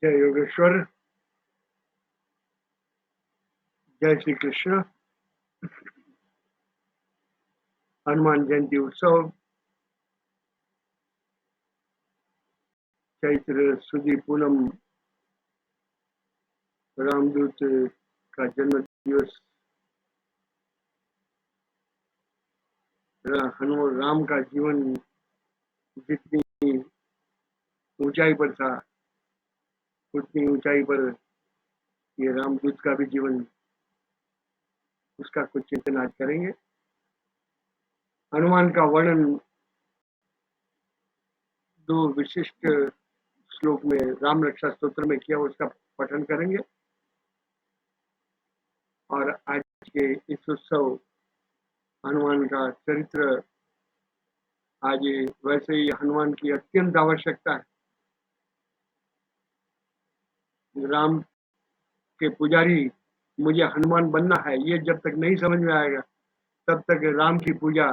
जय योगेश्वर। जय श्री कृष्ण। हनुमान जयंती उत्सव चैत्र सुदी पूनम रामदूत का जन्म दिवस, हनुमान राम का जीवन जितनी ऊंचाई पर था उतनी ऊंचाई पर ये रामदूत का भी जीवन, उसका कुछ चिंतन आज करेंगे। हनुमान का वर्णन दो विशिष्ट श्लोक में राम रक्षा स्तोत्र में किया, उसका पठन करेंगे। और आज के इस उत्सव हनुमान का चरित्र, आज वैसे ही हनुमान की अत्यंत आवश्यकता है। राम के पुजारी मुझे हनुमान बनना है, ये जब तक नहीं समझ में आएगा तब तक राम की पूजा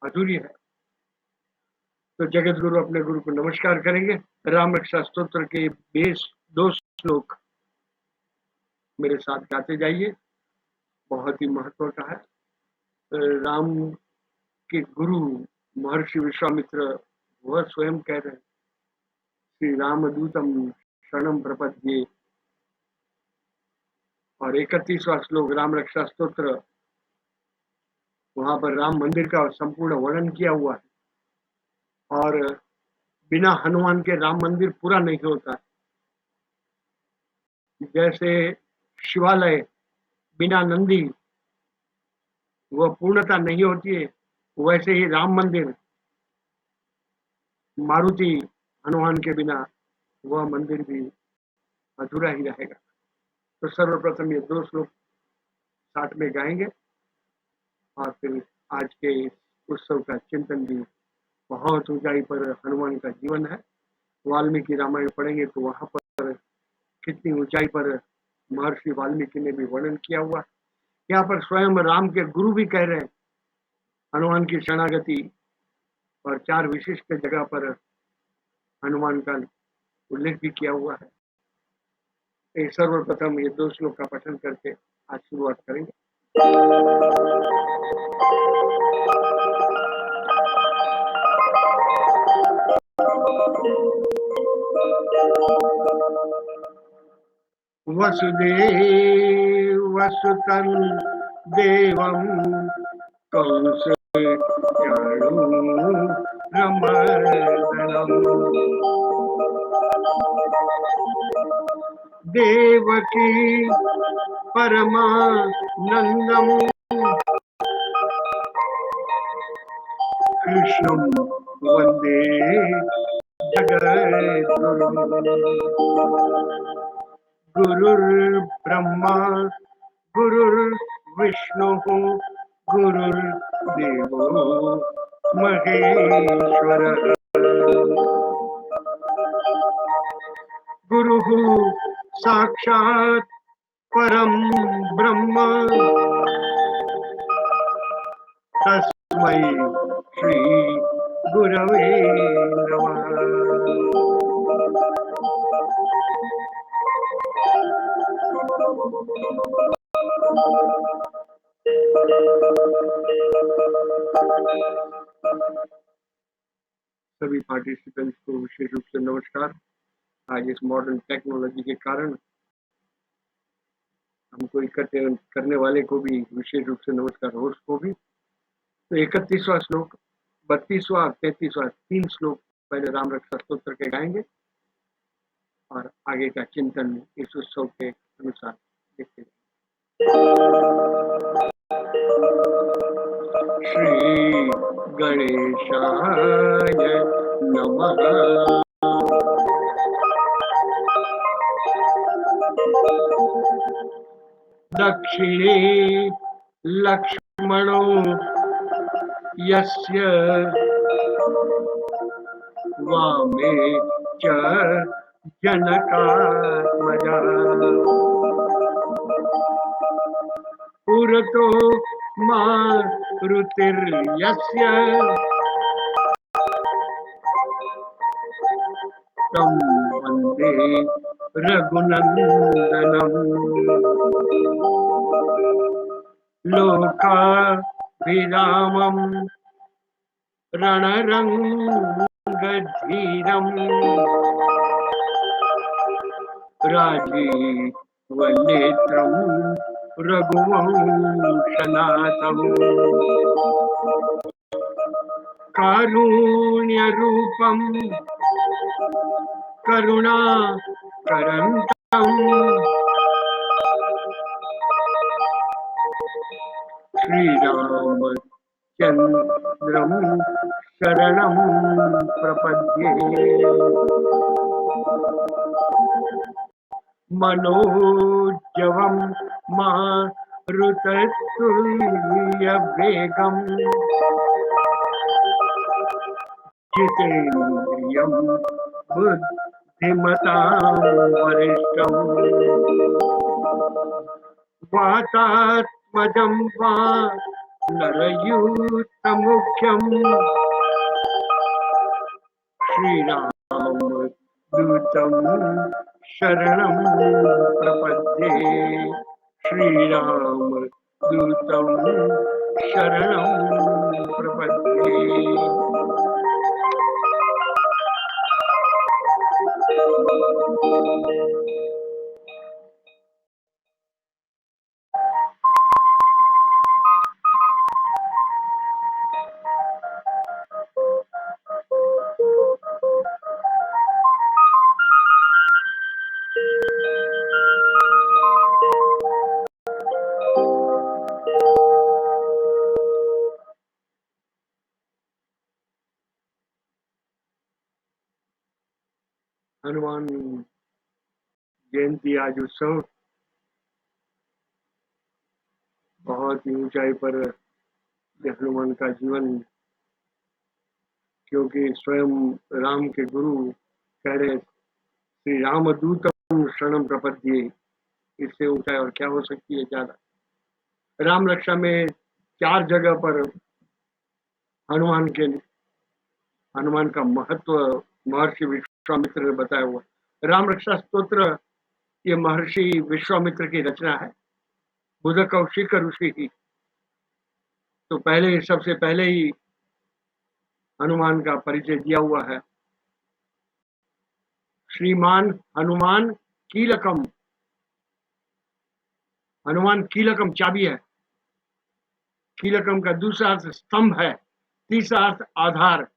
अधूरी है। तो जगत गुरु अपने गुरु को नमस्कार करेंगे। राम रक्षा स्तोत्र के बेस 2 श्लोक मेरे साथ गाते जाइए, बहुत ही महत्व का है। राम के गुरु महर्षि विश्वामित्र वह स्वयं कह रहे हैं, श्री रामदूतम शरणम प्रपद्ये। और 31वां श्लोक राम रक्षा स्तोत्र, वहां पर राम मंदिर का संपूर्ण वर्णन किया हुआ है। और बिना हनुमान के राम मंदिर पूरा नहीं होता। जैसे शिवालय बिना नंदी वह पूर्णता नहीं होती है, वैसे ही राम मंदिर मारुति हनुमान के बिना वह मंदिर भी अधूरा ही रहेगा। तो सर्वप्रथम ये 2 श्लोक साथ में गाएंगे और फिर आज के उत्सव का चिंतन भी। बहुत ऊंचाई पर हनुमान का जीवन है। वाल्मीकि रामायण पढ़ेंगे तो वहां पर कितनी ऊंचाई पर महर्षि वाल्मीकि ने भी वर्णन किया हुआ। यहाँ पर स्वयं राम के गुरु भी कह रहे हैं हनुमान की शरणागति, और 4 विशिष्ट जगह पर हनुमान का उल्लेख भी किया हुआ है। सर्वप्रथम ये 2 श्लोक का पठन करके आज शुरुआत करेंगे। वसुदेव वसुतन देवम कंसचाणूरमर्दनम् देवकी परमानंदम कृष्णं वंदे जगद्गुरुम्। गुरुर्ब्रह्मा गुरुर्विष्णुः गुरुर्देवो महेश्वरः। गुरुः साक्षात् परं ब्रह्म तस्मै श्री गुरवे नमः। सभी पार्टिसिपेंट्स को विशेष रूप से नमस्कार। आज इस मॉडर्न टेक्नोलॉजी के कारण हमको इकट्ठे करने वाले को भी विशेष रूप से नमस्कार, होस्ट को भी। तो 31वां श्लोक, 32वां, 33वां 3 श्लोक पहले राम रक्षा स्तोत्र के गाएंगे और आगे का चिंतन इस उत्सव के अनुसार देखते हैं। श्री गणेशाय नमः। दक्षिणे लक्ष्मणो यस्य वामे च जनकात्मजा। पुरतो मारुतिर्यस्य तं वन्दे रघुनन्दनम् लोकाभिरामं रणरङ्गधीरम् राजीवनेत्रं रघुवंशनाथम् कारुण्यरूपं करुणाकरन्तम् श्रीरामचन्द्रं शरणं प्रपद्ये मनोजवं मारुततुल्यवेगम् जितेन्द्रियं बुद्धिमतां वरिष्ठम् वातात्मजं वा नरयूथमुख्यं श्रीरामदूतं शरणं प्रपद्ये श्रीरामदूतं शरणं प्रपद्ये। हनुमान जयंती आज उत्सव बहुत ही ऊंचाई पर हनुमान का जीवन, क्योंकि स्वयं राम के गुरु कह रहे श्री रामदूतम शरणम प्रपद्ये, इससे ऊंचाई और क्या हो सकती है ज्यादा। राम रक्षा में 4 जगह पर हनुमान का महत्व महर्षि विश्वामित्र ने बताया हुआ। राम रक्षा स्तोत्र ये महर्षि विश्वामित्र की रचना है, बुध कौशिक ऋषि की। तो पहले सबसे पहले ही हनुमान का परिचय दिया हुआ है। श्रीमान हनुमान कीलकम, हनुमान कीलकम चाबी है। कीलकम का दूसरा अर्थ स्तंभ है, तीसरा अर्थ आधार।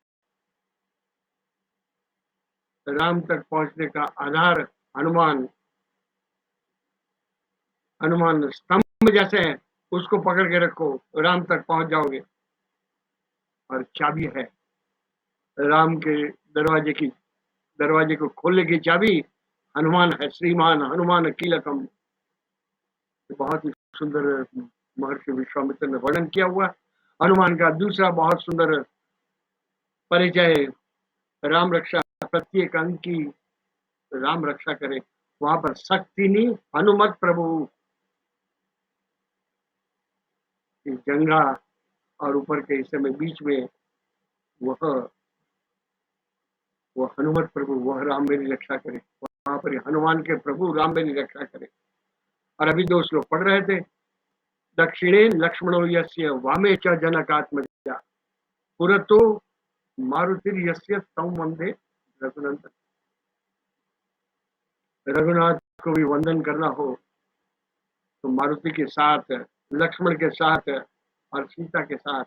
राम तक पहुंचने का आधार हनुमान। हनुमान स्तंभ जैसे है, उसको पकड़ के रखो, राम तक पहुंच जाओगे। और चाबी है राम के दरवाजे को खोलने की चाबी हनुमान है। श्रीमान हनुमान कीलकम, बहुत ही सुंदर महर्षि विश्वामित्र ने वर्णन किया हुआ। हनुमान का दूसरा बहुत सुंदर परिचय, राम रक्षा, प्रत्येक अंग की राम रक्षा करे। वहां पर शक्ति नहीं, हनुमत प्रभु, जंगा और ऊपर के हिस्से में बीच में वह हनुमत प्रभु, वह राम मेरी रक्षा करे। वहां पर हनुमान के प्रभु राम मेरी रक्षा करे। और अभी 2 श्लोक पढ़ रहे थे। दक्षिणे लक्ष्मणो यस्य वामे च जनकात्मजा पुरतो मारुतिर यस्य तं वंदे रघुनंदन। रघुनाथ को भी वंदन करना हो तो मारुति के साथ, लक्ष्मण के साथ और सीता के साथ,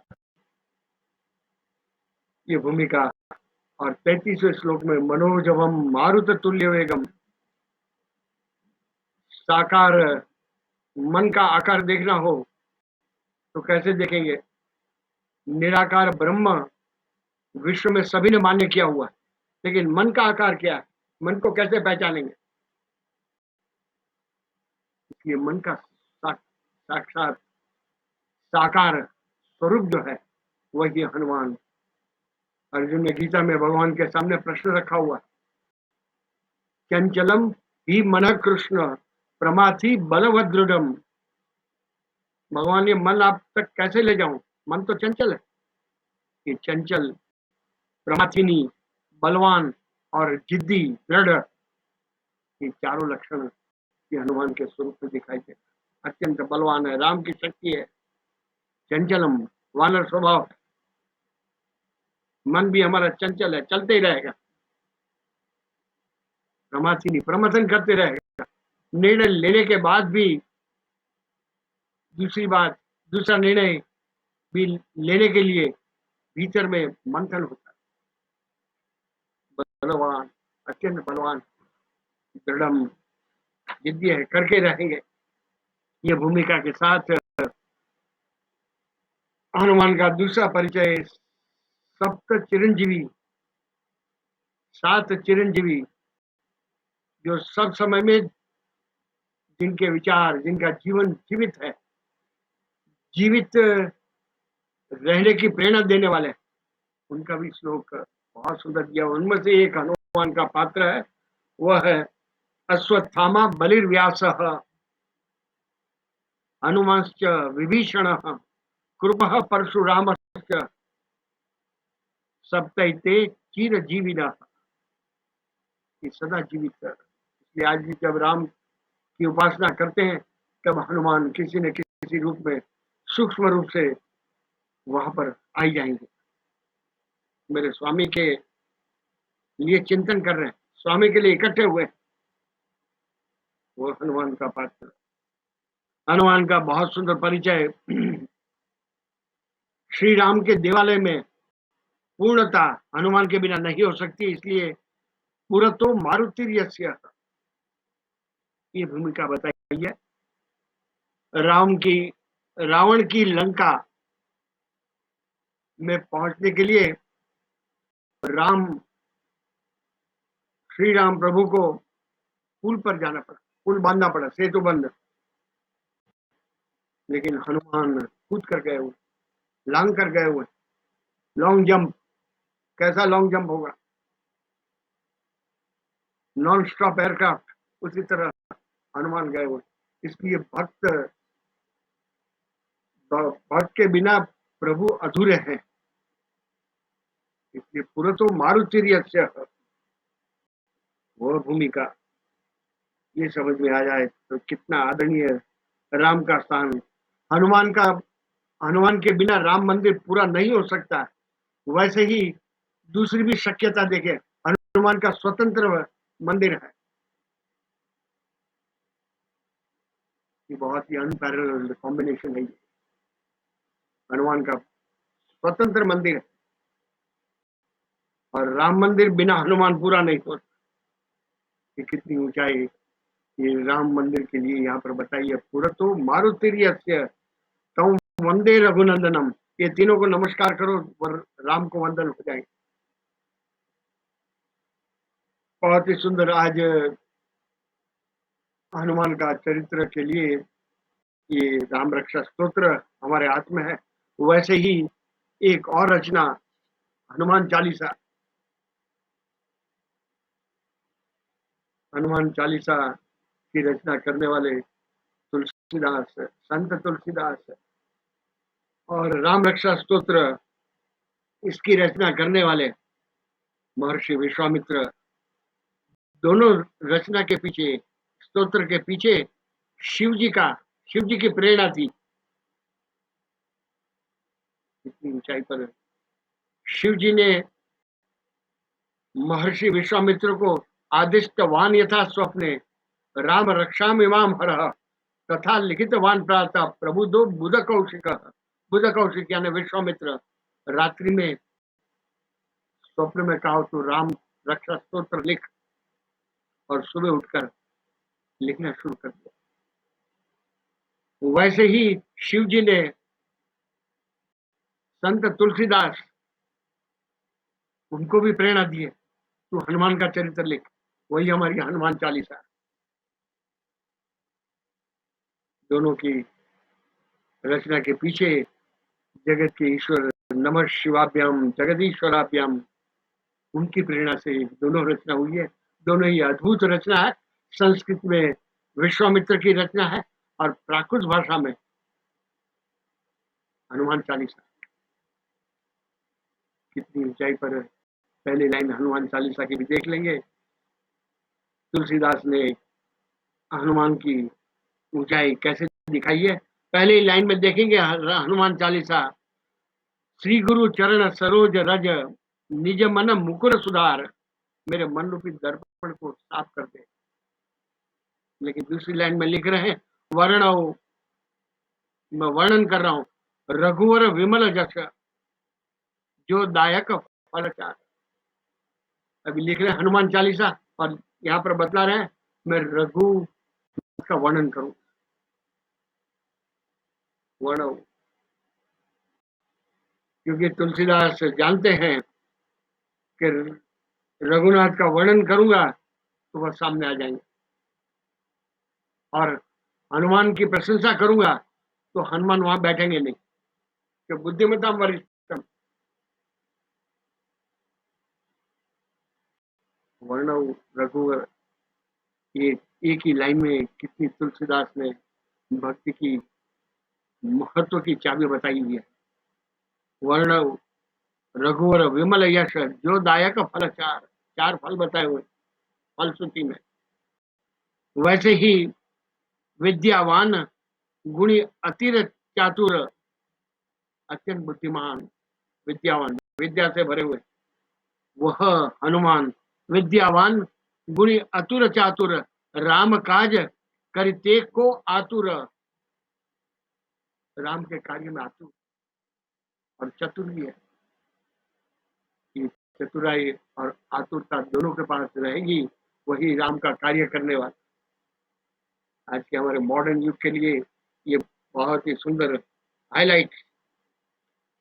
ये भूमिका। और 33वें श्लोक में मनोजवम मारुत तुल्य वेगम, साकार मन का आकार देखना हो तो कैसे देखेंगे? निराकार ब्रह्म विश्व में सभी ने मान्य किया हुआ है, लेकिन मन का आकार क्या है, मन को कैसे पहचानेंगे? इसलिए मन का साक्षात साकार स्वरूप जो है वही हनुमान। अर्जुन ने गीता में भगवान के सामने प्रश्न रखा हुआ, चंचलम ही मन कृष्ण प्रमाथि बलभद्रुडम। भगवान, ये मन आप तक कैसे ले जाऊं? मन तो चंचल है। ये चंचल, प्रमाथिनी, बलवान और जिद्दी, दृढ़, ये चारों लक्षण ये हनुमान के स्वरूप में दिखाई देता। अत्यंत बलवान है, राम की शक्ति है, चंचलम, वानर स्वभाव है, मन भी हमारा चंचल है, चलते ही रहेगा, प्रमाथी प्रमथन करते रहेगा, निर्णय लेने के बाद भी दूसरी बात, दूसरा निर्णय भी लेने के लिए भीतर में मंथन होता है। बलवान, अत्यंत बलवान, दृढ़, जिद्दी है, करके रहेंगे। ये भूमिका के साथ हनुमान का दूसरा परिचय, सप्त चिरंजीवी, 7 चिरंजीवी, जो सब समय में जिनके विचार, जिनका जीवन जीवित है, जीवित रहने की प्रेरणा देने वाले, उनका भी श्लोक बहुत सुंदर दिया। उनमें से एक हनुमान का पात्र है, वह है अश्वत्थामा बलिर्व्यासः, हनुमांश्च विभीषणः, कृपः परशुरामश्च, सप्तैते चिरजीविनः, सदा जीवित है। इसलिए आज भी जब राम की उपासना करते हैं तब हनुमान किसी न किसी रूप में, सूक्ष्म रूप से वहां पर आ जाएंगे। मेरे स्वामी के लिए चिंतन कर रहे हैं, स्वामी के लिए इकट्ठे हुए, वो हनुमान का पात्र। हनुमान का बहुत सुंदर परिचय श्री राम के देवालय में पूर्णता हनुमान के बिना नहीं हो सकती, इसलिए पुरतो मारुतिर्यस्य, ये भूमिका बताई है। राम की, रावण की लंका में पहुंचने के लिए राम, श्री राम प्रभु को पुल पर जाना पड़ा, पुल बांधना पड़ा, सेतु बंद, लेकिन हनुमान कूद कर गए हुए, लांग कर गए हुए, लॉन्ग जंप, कैसा लॉन्ग जंप होगा, नॉन स्टॉप एयरक्राफ्ट, उसी तरह हनुमान गए हुए। इसलिए भक्त के बिना प्रभु अधूरे हैं, इसलिए पुरतो मारुतिर्यस्य, वह भूमिका ये समझ में आ जाए तो कितना आदरणीय राम का स्थान। हनुमान के बिना राम मंदिर पूरा नहीं हो सकता। वैसे ही दूसरी भी शक्यता देखे, हनुमान का स्वतंत्र मंदिर है, ये बहुत ही अनपैरेलल्ड कॉम्बिनेशन है। हनुमान का स्वतंत्र मंदिर है और राम मंदिर बिना हनुमान पूरा नहीं हो सकता। ये कितनी ऊंचाई ये राम मंदिर के लिए यहाँ पर बताई है। पुरतो मारुतिर्यस्य तम वंदे रघुनंदनम, ये तीनों को नमस्कार करो और राम को वंदन हो जाएंगे। बहुत ही सुंदर आज हनुमान का चरित्र के लिए ये राम रक्षा स्तोत्र हमारे हाथ में है। वैसे ही एक और रचना, हनुमान चालीसा, हनुमान चालीसा की रचना करने वाले तुलसीदास, संत तुलसीदास, और राम रक्षा स्तोत्र इसकी रचना करने वाले महर्षि विश्वामित्र, दोनों रचना के पीछे, स्तोत्र के पीछे शिव जी की प्रेरणा थी। इतनी ऊंचाई पर शिव जी ने महर्षि विश्वामित्र को आदिष्टवान यथा स्वप्ने राम रक्षाम इमाम हरः तथा लिखितवान प्रातः प्रबुद्धो बुध कौशिक यानी विश्वामित्र रात्रि में स्वप्न में कहा तो राम रक्षा स्तोत्र लिख, और सुबह उठकर लिखना शुरू कर दिया। वैसे ही शिव जी ने संत तुलसीदास, उनको भी प्रेरणा दी है, तू हनुमान का चरित्र लिख, वही हमारी हनुमान चालीसा। दोनों की रचना के पीछे जगत के ईश्वर नमः शिवाभ्याम जगदीश्वराभ्याम, उनकी प्रेरणा से दोनों रचना हुई है। दोनों ही अद्भुत रचना है। संस्कृत में विश्वामित्र की रचना है और प्राकृत भाषा में हनुमान चालीसा। कितनी ऊंचाई पर पहली लाइन हनुमान चालीसा की भी देख लेंगे। तुलसीदास ने हनुमान की ऊंचाई कैसे दिखाई है, पहली लाइन में देखेंगे। हनुमान चालीसा, श्री गुरु चरण सरोज रज, निज मन मुकुर सुधार, मेरे मन रूपी दर्पण को साफ कर दे। लेकिन दूसरी लाइन में लिख रहे हैं, वर्ण, मैं वर्णन कर रहा हूं, रघुवर विमल जस, जो दायक फलचार। अभी लिख रहे हैं हनुमान चालीसा और यहाँ पर बतला रहे हैं मैं रघु का वर्णन करूं। वर्ण, क्योंकि तुलसीदास जानते हैं कि रघुनाथ का वर्णन करूंगा तो वह सामने आ जाएंगे, और हनुमान की प्रशंसा करूंगा तो हनुमान वहां बैठेंगे नहीं, कि बुद्धिमता वरिष्ठम। वर्ण, रघु, ये एक ही लाइन में कितनी तुलसीदास ने भक्ति की महत्व की चाबी बताई हुई है। वर्ण, रघुवर विमल यश, जो दायक फल चार, चार फल बताए हुए फलश्रुति में। वैसे ही विद्यावान, गुणी, अतिर चातुर, अत्यंत बुद्धिमान, विद्यावान, विद्या से भरे हुए वह हनुमान, विद्यावान, गुणी, अतुर चातुर, राम काज करते को आतुर, राम के कार्य में आतुर और चतुर भी है। चतुराई और आतुरता दोनों के पास रहेगी, वही राम का कार्य करने वाला। आज के हमारे मॉडर्न युग के लिए ये बहुत ही सुंदर हाईलाइट।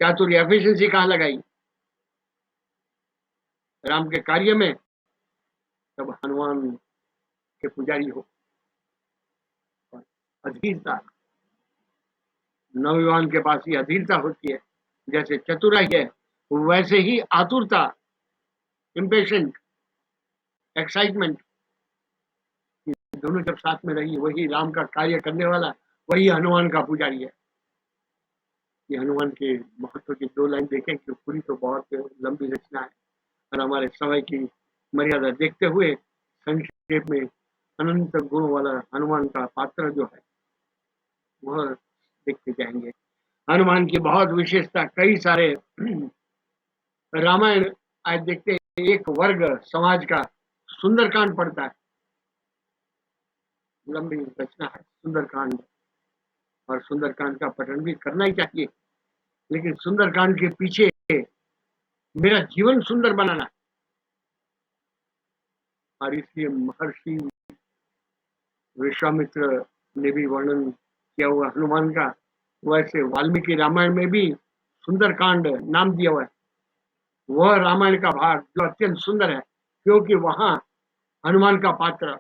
चातुर्य, एफिशिएंसी कहाँ लगाई? राम के कार्य में। तब हनुमान के पुजारी हो। अधीरता, नौजवान के पास ही अधीरता होती है। जैसे चतुराई है वैसे ही आतुरता, इम्पेशेंट, एक्साइटमेंट, दोनों जब साथ में रही, वही राम का कार्य करने वाला, वही हनुमान का पुजारी है। ये हनुमान के महत्व की दो लाइन देखें कि पूरी तो बहुत लंबी रचना है, और हमारे समय की मर्यादा देखते हुए संक्षेप में अनंत गुणों वाला हनुमान का पात्र जो है वह देखते जाएंगे। हनुमान की बहुत विशेषता, कई सारे रामायण आज देखते हैं, एक वर्ग समाज का सुंदरकांड पढ़ता है, लंबी रचना है सुंदरकांड, और सुंदरकांड का पठन भी करना ही चाहिए। लेकिन सुंदरकांड के पीछे मेरा जीवन सुंदर बनाना, और इसलिए महर्षि विश्वामित्र ने भी वर्णन किया हुआ हनुमान का, वैसे वाल्मीकि रामायण में भी सुंदरकांड नाम दिया हुआ है। वह रामायण का भाग जो अत्यंत सुंदर है, क्योंकि वहां हनुमान का पात्र,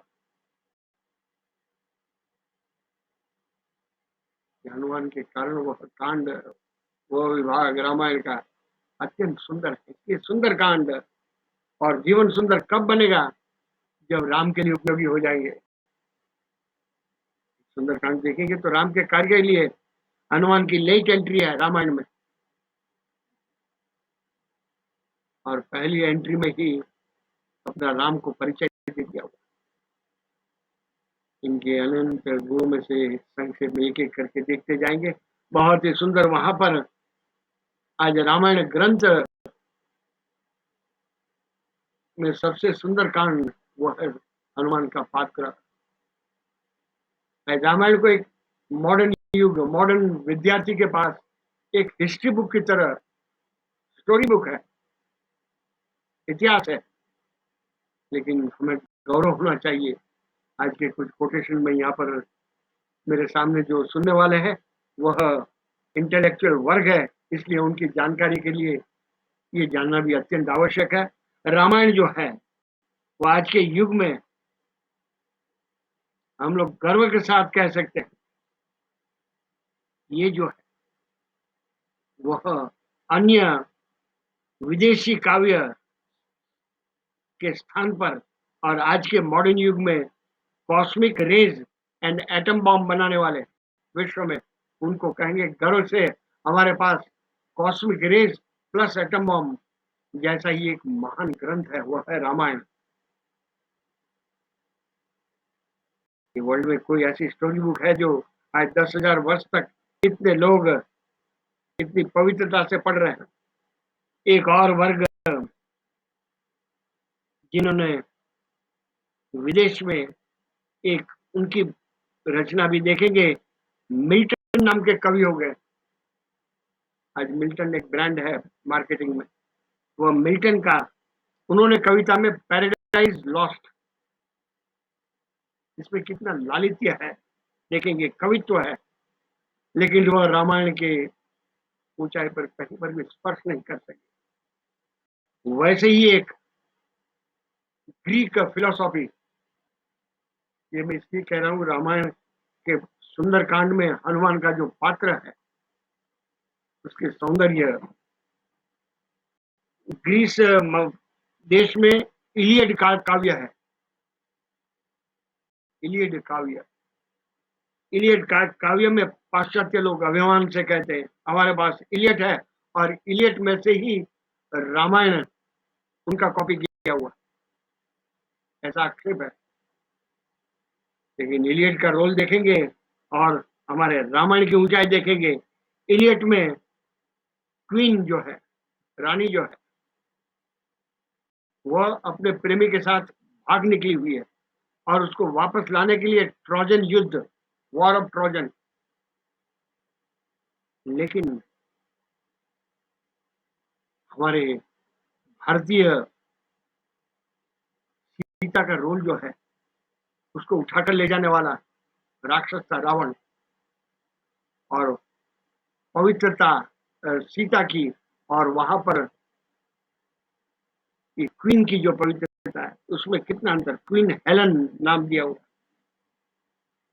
हनुमान के कारण वह कांड, वह विभाग रामायण का अत्यंत सुंदर है। ये सुंदर कांड, और जीवन सुंदर कब बनेगा? जब राम के लिए उपयोगी हो जाएंगे। सुंदरकांड देखेंगे तो राम के कार्य के लिए हनुमान की लेट एंट्री है रामायण में, और पहली एंट्री में ही अपना राम को परिचय दे दिया हुआ। इनके अनंत गुणों में से संक्षेप में एक एक करके देखते जाएंगे। बहुत ही सुंदर वहां पर आज रामायण ग्रंथ में सबसे सुंदर कांड वो है हनुमान का पात्र। रामायण को एक मॉडर्न युग, मॉडर्न विद्यार्थी के पास एक हिस्ट्री बुक की तरह, स्टोरी बुक है, इतिहास है। लेकिन हमें गौरव होना चाहिए, आज के कुछ कोटेशन में यहाँ पर मेरे सामने जो सुनने वाले हैं वह इंटेलेक्चुअल वर्ग है, इसलिए उनकी जानकारी के लिए ये जानना भी अत्यंत आवश्यक है। रामायण जो है वो आज के युग में हम लोग गर्व के साथ कह सकते हैं, ये जो है वह अन्य विदेशी काव्य के स्थान पर, और आज के मॉडर्न युग में cosmic rays and atom bomb बनाने वाले विश्व में, उनको कहेंगे गर्व से हमारे पास cosmic rays plus atom bomb जैसा ही एक महान ग्रंथ है, वह है रामायण। कि वर्ल्ड में कोई ऐसी स्टोरी बुक है जो आज 10,000 वर्ष तक इतने लोग इतनी पवित्रता से पढ़ रहे हैं। एक और वर्ग जिन्होंने विदेश में एक उनकी रचना भी देखेंगे, मिल्टन नाम के कवि हो गए। आज मिल्टन एक ब्रांड है मार्केटिंग में। वो मिल्टन का उन्होंने कविता में पैराडाइज लॉस्ट, इसमें कितना लालित्य है देखेंगे, कवित्व है, लेकिन वह रामायण के ऊंचाई पर कहीं पर भी स्पर्श नहीं कर सके। वैसे ही एक ग्रीक फिलोसॉफी, ये मैं इसलिए कह रहा हूँ, रामायण के सुंदरकांड में हनुमान का जो पात्र है, उसके सौंदर्य, ग्रीस देश में इलियड काव्य है। इलियड काव्य, इलियड काव्य में पाश्चात्य लोग अभिमान से कहते हैं हमारे पास इलियट है, और इलियट में से ही रामायण उनका कॉपी किया हुआ, ऐसा आक्षेप है। लेकिन इलियट का रोल देखेंगे और हमारे रामायण की ऊंचाई देखेंगे। इलियट में क्वीन जो है, रानी जो है, वह अपने प्रेमी के साथ भाग निकली हुई है, और उसको वापस लाने के लिए ट्रोजन युद्ध, वॉर ऑफ ट्रोजन। लेकिन हमारे भारतीय सीता का रोल जो है, उसको उठाकर ले जाने वाला राक्षस था रावण, और पवित्रता सीता की, और वहां पर क्वीन की जो पवित्रता है, उसमें कितना अंतर, क्वीन हेलन नाम दिया हुआ,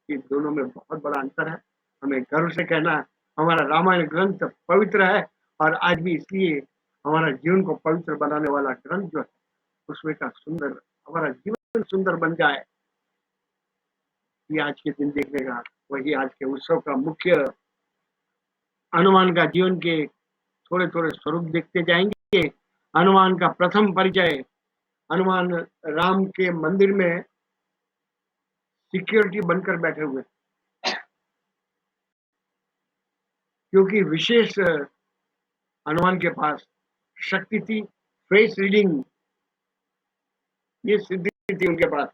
इन दोनों में बहुत बड़ा अंतर है। हमें गर्व से कहना है हमारा रामायण ग्रंथ पवित्र है, और आज भी इसलिए हमारा जीवन को पवित्र बनाने वाला ग्रंथ जो है, उसमें का सुंदर, हमारा जीवन सुंदर बन जाए, ये आज के दिन देखने का, वही आज के उत्सव का मुख्य। हनुमान का जीवन के थोड़े थोड़े स्वरूप देखते जाएंगे। हनुमान का प्रथम परिचय, हनुमान राम के मंदिर में सिक्योरिटी बनकर बैठे हुए, क्योंकि विशेष हनुमान के पास शक्ति थी, फेस रीडिंग, ये सिद्धि थी उनके पास।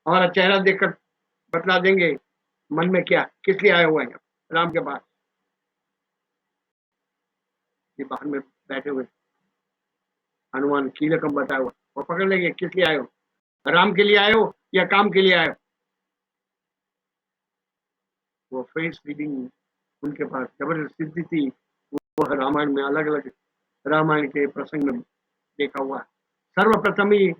हमारा चेहरा देखकर बतला देंगे मन में क्या, किस लिए आए हुए हैं राम के पास। ये बाहर में बैठे हुए हनुमान कीलकम बताया हुआ, वो पकड़ लेंगे किस लिए आए हो, राम के लिए आए हो या काम के लिए आए हो। वो फेस रीडिंग उनके पास जबरदस्त सिद्धि थी। वह रामायण में अलग अलग रामायण के प्रसंग में देखा हुआ। सर्वप्रथम ही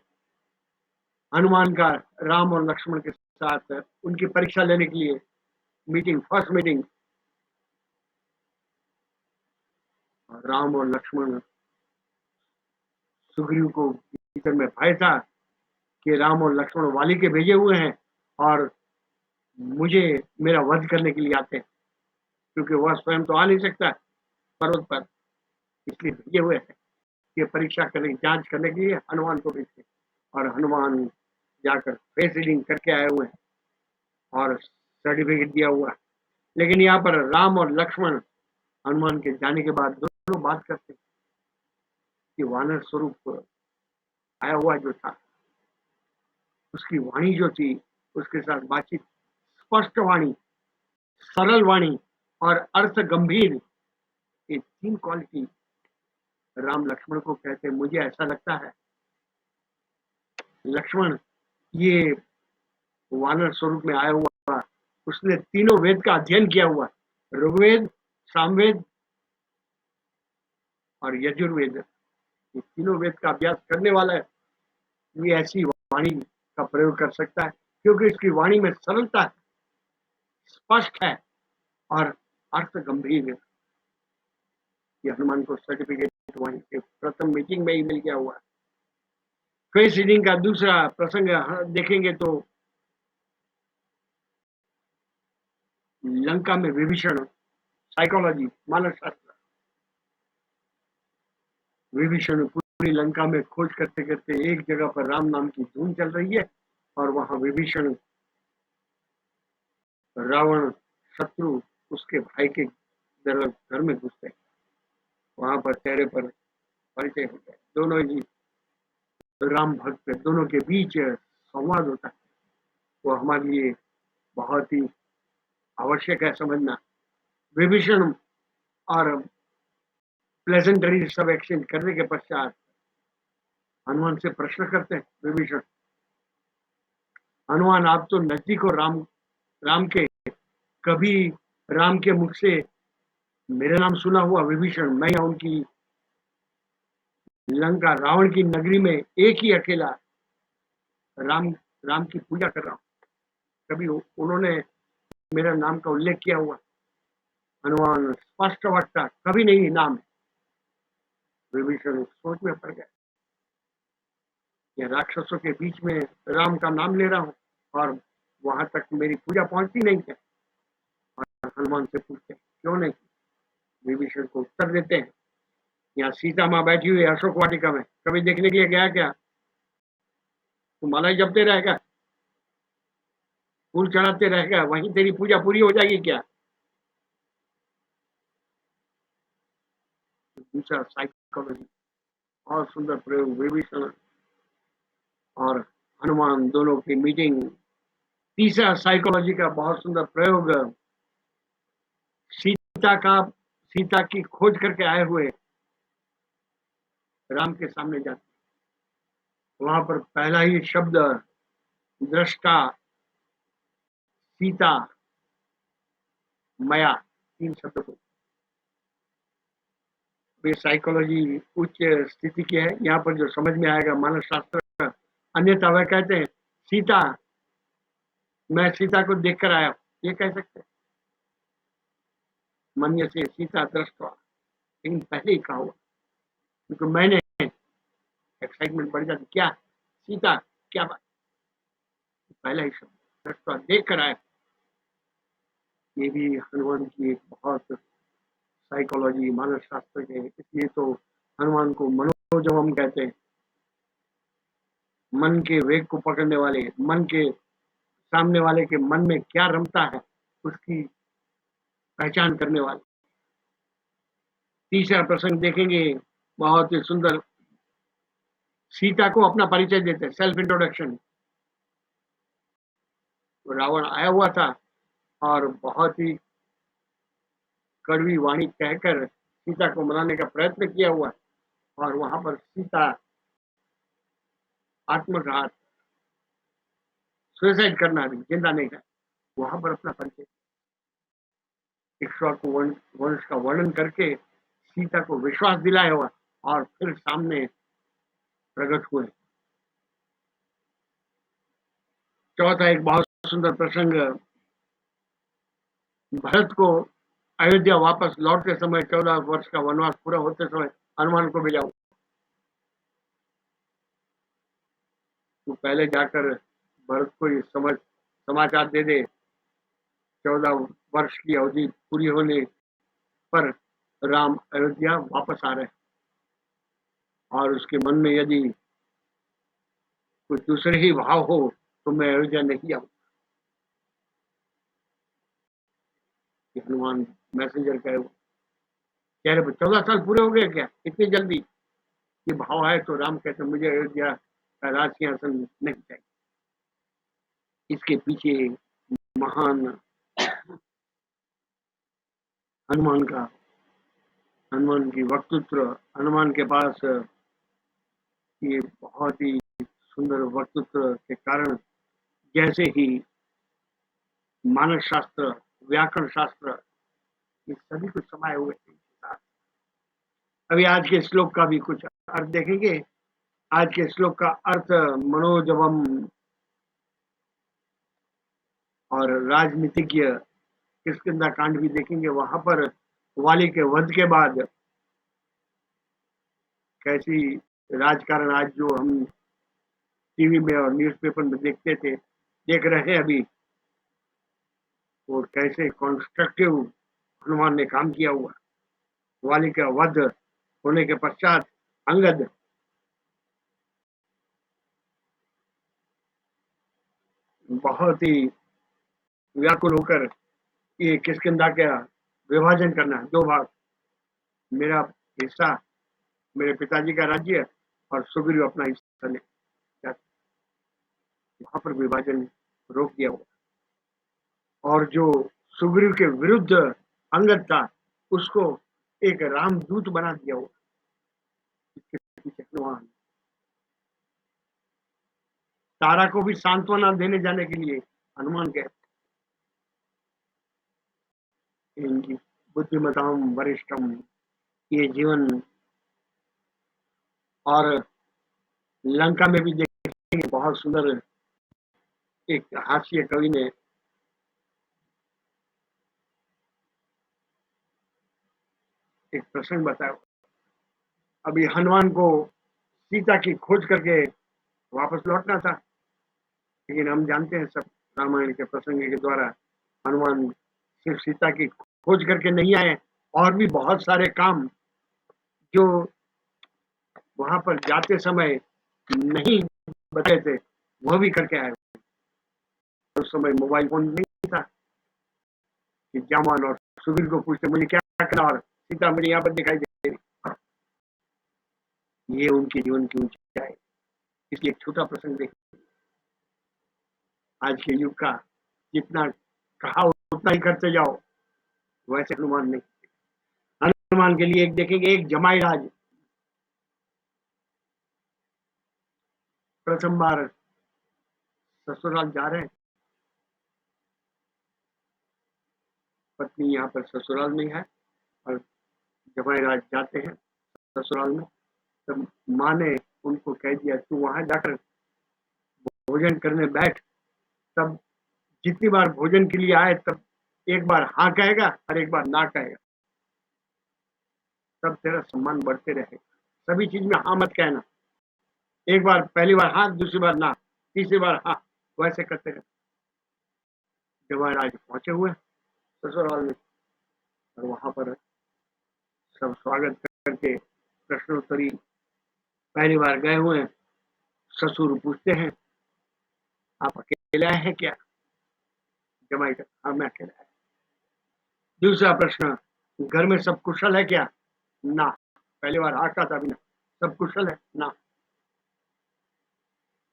हनुमान का राम और लक्ष्मण के साथ उनकी परीक्षा लेने के लिए मीटिंग, फर्स्ट मीटिंग, राम और लक्ष्मण, सुग्रीव को भीतर में भय था कि राम और लक्ष्मण वाली के भेजे हुए हैं और मुझे मेरा वध करने के लिए आते हैं, क्योंकि वह स्वयं तो आ नहीं सकता पर्वत पर, इसलिए भेजे हुए हैं ये परीक्षा करने, जांच करने के लिए हनुमान को भेजते। और हनुमान जाकर फेस रीडिंग करके आए हुए हैं और सर्टिफिकेट दिया हुआ है। लेकिन यहाँ पर राम और लक्ष्मण हनुमान के जाने के बाद दोनों बात करते हैं कि वानर स्वरूप आया हुआ जो था, उसकी वाणी जो थी, उसके साथ बातचीत, स्पष्ट वाणी, सरल वाणी और अर्थ गंभीर, ये तीन क्वालिटी राम लक्ष्मण को कहते हैं। मुझे ऐसा लगता है लक्ष्मण ये वानर स्वरूप में आया हुआ, उसने तीनों वेद का अध्ययन किया हुआ, ऋग्वेद, सामवेद और यजुर्वेद, ये तीनों वेद का अभ्यास करने वाला है। ये ऐसी वाणी का प्रयोग कर सकता है क्योंकि इसकी वाणी में सरलता है, स्पष्ट है और अर्थ गंभीर है। ये हनुमान को सर्टिफिकेट वाणी के प्रथम मीटिंग में ही मिल गया हुआ। फेस रीडिंग का दूसरा प्रसंग देखेंगे तो लंका में विभीषण, साइकोलॉजी, मानस शास्त्र, विभीषण पूरी लंका में खोज करते करते एक जगह पर राम नाम की धूम चल रही है और वहां विभीषण, रावण, शत्रु, उसके भाई के घर में घुसते हैं। वहां पर चेहरे पर परिचय होता है, दोनों ही राम भक्त, दोनों के बीच संवाद होता है। वो हमारे लिए बहुत ही आवश्यक है समझना। विभीषण और प्लेजेंटरी सब एक्सचेंज करने के पश्चात हनुमान से प्रश्न करते हैं विभीषण, हनुमान आप तो नजदीक हो राम राम के, कभी राम के मुख से मेरा नाम सुना हुआ विभीषण? मैं यहाँ उनकी लंका रावण की नगरी में एक ही अकेला राम राम की पूजा कर रहा हूँ, कभी उन्होंने मेरा नाम का उल्लेख किया हुआ? हनुमान स्पष्ट वक्ता, कभी नहीं नाम। विभीषण सोच में पड़ गया, ये राक्षसों के बीच में राम का नाम ले रहा हूँ और वहां तक मेरी पूजा पहुंचती नहीं है। और हनुमान से पूछते हैं क्यों नहीं? विभीषण को उत्तर देते हैं, यहाँ सीता माँ बैठी हुई है अशोक वाटिका में, कभी देखने के लिए गया क्या? तू माला ही जपते रहेगा, फूल चढ़ाते रहेगा, वहीं तेरी पूजा पूरी हो जाएगी क्या? दूसरा साइकोलॉजी, बहुत सुंदर प्रयोग, विभीषण और हनुमान दोनों की मीटिंग। तीसरा साइकोलॉजी का बहुत सुंदर प्रयोग, सीता की खोज करके आए हुए राम के सामने जाते, वहां पर पहला ही शब्द दृष्टा, सीता, मया, तीन शब्द को। ये साइकोलॉजी उच्च स्थिति की है, यहाँ पर जो समझ में आएगा मानव शास्त्र। अन्यथा वह कहते हैं सीता, मैं सीता को देखकर आया, ये कह सकते हैं मन्य से सीता दृष्टवा, लेकिन पहले ही कहा हुआ, क्योंकि मैंने एक्साइटमेंट बढ़ जाती, क्या सीता, क्या बात, पहला ही शब्द दृष्टवा, देख कर आया। ये भी हनुमान की एक बहुत साइकोलॉजी मानव शास्त्र के, इसलिए तो हनुमान को मनोजव हम कहते हैं, मन के वेग को पकड़ने वाले, मन के सामने वाले के मन में क्या रमता है उसकी पहचान करने वाले। तीसरा प्रसंग देखेंगे, बहुत ही सुंदर, सीता को अपना परिचय देते हैं, सेल्फ इंट्रोडक्शन। रावण आया हुआ था और बहुत ही कड़वी वाणी कहकर सीता को मनाने का प्रयत्न किया हुआ, और वहां पर सीता आत्मघात, सुसाइड करना, भी जिंदा नहीं है, वहां पर अपना परिचय इक्ष्वाकु वंश का वर्णन करके सीता को विश्वास दिलाया हुआ और फिर सामने प्रकट हुए। चौथा एक बहुत सुंदर प्रसंग, भरत को अयोध्या वापस लौटते समय, 14 वर्ष का वनवास पूरा होते समय हनुमान को भेजा, तो पहले जाकर भरत को ये समाचार दे दे, 14 वर्ष की अवधि पूरी होने पर राम अयोध्या वापस आ रहे, और उसके मन में यदि कुछ दूसरे ही भाव हो तो मैं अयोध्या नहीं आऊँ। हनुमान मैसेंजर कह रहे 14 साल पूरे हो गए क्या इतनी जल्दी? ये भाव है तो राम कहते मुझे अयोध्या का राज सिंहासन नहीं चाहिए। इसके पीछे महान हनुमान का, हनुमान की वक्तृत्व, हनुमान के पास ये बहुत ही सुंदर वक्तृत्व के कारण जैसे ही मानस शास्त्र, व्याकरण शास्त्र, ये सभी कुछ समाये हुए थे। अभी आज के श्लोक का भी कुछ अर्थ देखेंगे। आज के श्लोक का अर्थ मनोजवम और राजनीतिज्ञ किष्किंधा कांड भी देखेंगे। वहां पर वाली के वध के बाद कैसी राजकारण आज जो हम टीवी में और न्यूज़पेपर में देखते थे, देख रहे हैं अभी, और कैसे कॉन्स्ट्रक्टिव हनुमान ने काम किया हुआ। वाली का वध होने के पश्चात अंगद बहुत ही व्याकुल होकर ये किष्किंधा का विभाजन करना, 2 भाग, मेरा हिस्सा, मेरे पिताजी का राज्य और सुग्रीव अपना हिस्सा ले जाते, वहाँ पर विभाजन रोक दिया हुआ। और जो सुग्रीव के विरुद्ध अंगद था, उसको एक रामदूत बना दिया हुआ। इसके पीछे हनुमान, तारा को भी सांत्वना देने जाने के लिए हनुमान गए। इनकी बुद्धिमताम वरिष्ठम, ये जीवन, और लंका में भी देखेंगे बहुत सुंदर एक हास्य कवि ने एक प्रसंग बताया। अभी हनुमान को सीता की खोज करके वापस लौटना था, लेकिन हम जानते हैं सब रामायण के प्रसंग के द्वारा, हनुमान सिर्फ सीता की खोज करके नहीं आए, और भी बहुत सारे काम जो वहां पर जाते समय नहीं बताए थे, वह भी करके आए। उस समय मोबाइल फोन नहीं था कि जामान और सुग्रीव को पूछते मुझे क्या करना और सीता मुझे यहाँ पर दिखाई दे रही। ये उनके जीवन की ऊंचाई। इसलिए एक छोटा प्रसंग देखिए, आज के युग का, जितना कहा उतना ही करते जाओ, वैसे हनुमान नहीं। हनुमान के लिए एक देखेंगे, एक जमाई राज, प्रथम बार ससुराल जा रहे हैं, पत्नी यहाँ पर ससुराल में है और जमाई राज जाते हैं ससुराल में। तब माँ ने उनको कह दिया तू वहां जाकर भोजन करने बैठ, तब जितनी बार भोजन के लिए आए तब एक बार हाँ कहेगा और एक बार ना कहेगा, तब तेरा सम्मान बढ़ते रहेगा। सभी चीज में हाँ मत कहना, एक बार पहली बार हाँ, दूसरी बार ना, तीसरी बार हाँ, वैसे करते रहे। जवाहर आज पहुंचे हुए ससुराल में, और वहां पर सब स्वागत करके प्रश्नोत्तरी पहली बार गए हुए हैं। ससुर पूछते हैं आप अकेले आए हैं क्या? जमाई का हाँ मैं अकेला है। दूसरा प्रश्न, घर में सब कुशल है क्या? ना, पहली बार हाँ का था बिना, सब कुशल है ना।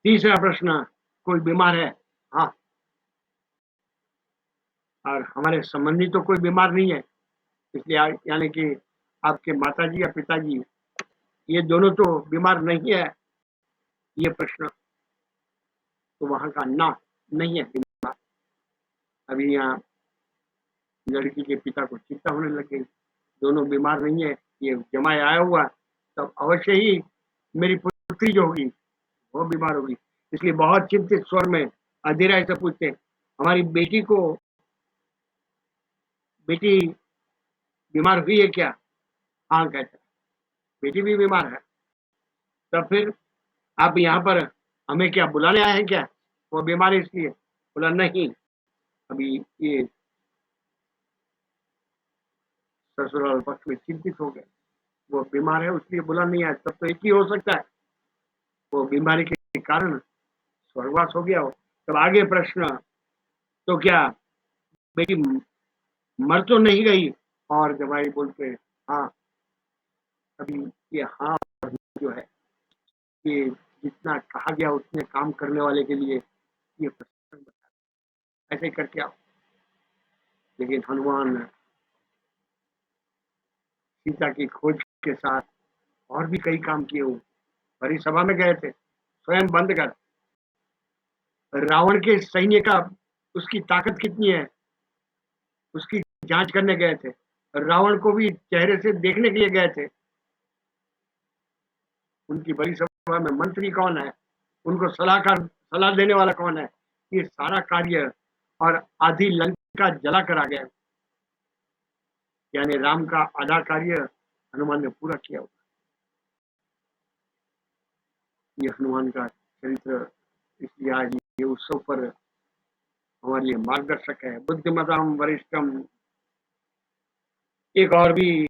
तीसरा प्रश्न, कोई बीमार है? हाँ, और हमारे संबंधी तो कोई बीमार नहीं है, इसलिए यानी कि आपके माताजी या पिताजी, ये दोनों तो बीमार नहीं है। ये प्रश्न तो वहां का ना, नहीं है बीमार। अभी यहाँ लड़की के पिता को चिंता होने लग गई, दोनों बीमार नहीं है, ये जमाई आया हुआ, तब अवश्य ही मेरी पुत्री जो होगी वो बीमार होगी। इसलिए बहुत चिंतित स्वर में अधीरा से पूछते हमारी बेटी बीमार हुई है क्या? हाँ कहते, बेटी भी बीमार है। तब फिर आप यहाँ पर हमें क्या बुलाने आए हैं क्या? वो बीमार है इसलिए। बोला नहीं, अभी ये ससुराल पक्ष में चिंतित हो गए, वो बीमार है उसलिए बुला नहीं आया। तब तो एक ही हो सकता है, वो बीमारी के कारण स्वर्गवास हो गया हो। तब आगे प्रश्न, तो क्या बेटी मर तो नहीं गई? और जवाई बोलते हाँ। अभी ये हाँ जो है, ये जितना कहा गया उतने काम करने वाले के लिए ये प्रसंग बता, ऐसे करके आओ। लेकिन हनुमान सीता की खोज के साथ और भी कई काम किए हुए, बड़ी सभा में गए थे स्वयं बंद कर, रावण के सैन्य का उसकी ताकत कितनी है उसकी जांच करने गए थे। रावण को भी चेहरे से देखने के लिए गए थे। उनकी बड़ी सभा में मंत्री कौन है, उनको सलाह देने वाला कौन है, ये सारा कार्य, और आधी लंका जला कर आ गया, यानी राम का आधा कार्य हनुमान ने पूरा किया। ये हनुमान का चरित्र, इसलिए आज ये उत्सव पर हमारे लिए मार्गदर्शक है। बुद्धिमताम वरिष्ठम, एक और भी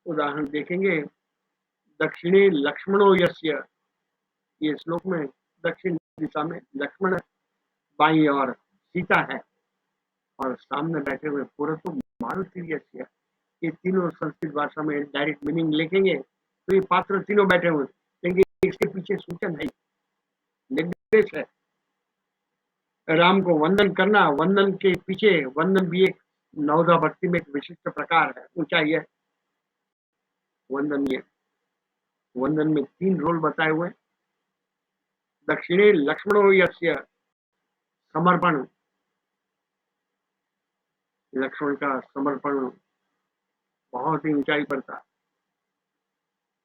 उदाहरण देखेंगे, दक्षिणे लक्ष्मणो यस्य, ये श्लोक में दक्षिण दिशा में लक्ष्मण बाईं ओर सीता है और सामने बैठे हुए पुरुष मारुति यश है। ये तीनों संस्कृत भाषा में डायरेक्ट मीनिंग लिखेंगे तो ये पात्र तीनों बैठे हुए, लेकिन इसके पीछे सूचन है, निर्देश है। राम को वंदन करना, वंदन के पीछे वंदन भी एक नवधा भक्ति में एक विशिष्ट प्रकार है, ऊंचाई है। वंदन में 3 रोल बताए हुए। दक्षिणे लक्ष्मणो यस्य, समर्पण, लक्ष्मण का समर्पण बहुत ही ऊंचाई पर था।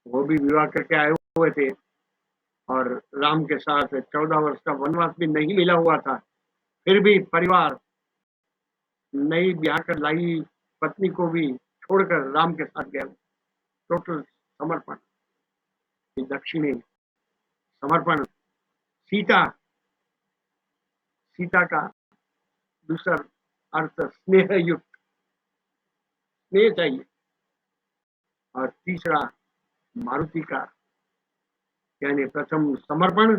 वो भी विवाह करके आए हुए थे और राम के साथ 14 वर्ष का वनवास भी नहीं मिला हुआ था, फिर भी परिवार नई ब्याह कर लाई पत्नी को भी छोड़कर राम के साथ गए। टोटल समर्पण, दक्षिणी समर्पण। सीता, सीता का दूसरा अर्थ स्नेह युक्त, स्नेह चाहिए। और तीसरा मारुति का, यानी प्रथम समर्पण,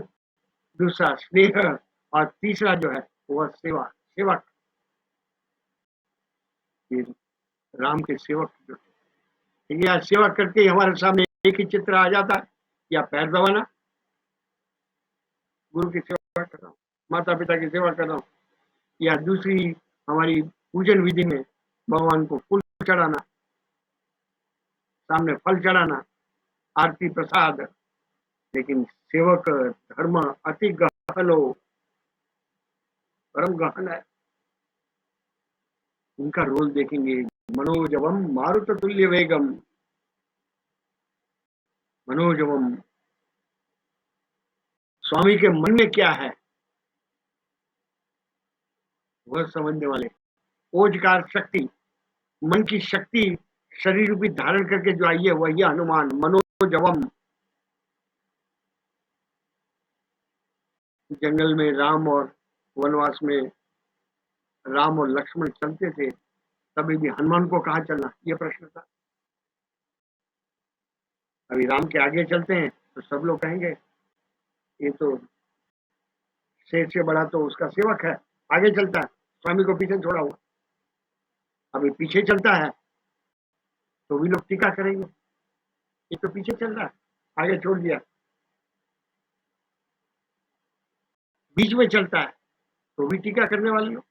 दूसरा स्नेह और तीसरा जो है वह सेवा, सेवक। राम के सेवक जो ठीक है, सेवा करके हमारे सामने एक ही चित्र आ जाता है, या पैर दबाना, गुरु की सेवा कर रहा हूँ, माता पिता की सेवा कर रहा हूँ, या दूसरी हमारी पूजन विधि में भगवान को फूल चढ़ाना, सामने फल चढ़ाना, आरती प्रसाद। लेकिन सेवक धर्म अति गहनो, परम गहन है। उनका रोल देखेंगे, मनोजवम मारुत तुल्य वेगम, मनोजवम, स्वामी के मन में क्या है वह समझने वाले। ओजकार शक्ति, मन की शक्ति शरीर रूपी धारण करके जो आई है वही हनुमान। मनोजवम, जंगल में राम और वनवास में राम और लक्ष्मण चलते थे, तभी भी हनुमान को कहाँ चलना, ये प्रश्न था। अभी राम के आगे चलते हैं तो सब लोग कहेंगे ये तो शेर से बड़ा तो उसका सेवक है, आगे चलता है, स्वामी को पीछे छोड़ा हुआ। अभी पीछे चलता है तो भी लोग टीका करेंगे, ये तो पीछे चल रहा है, आगे छोड़ दिया। बीच में चलता है तो भी टीका करने वाले लोग,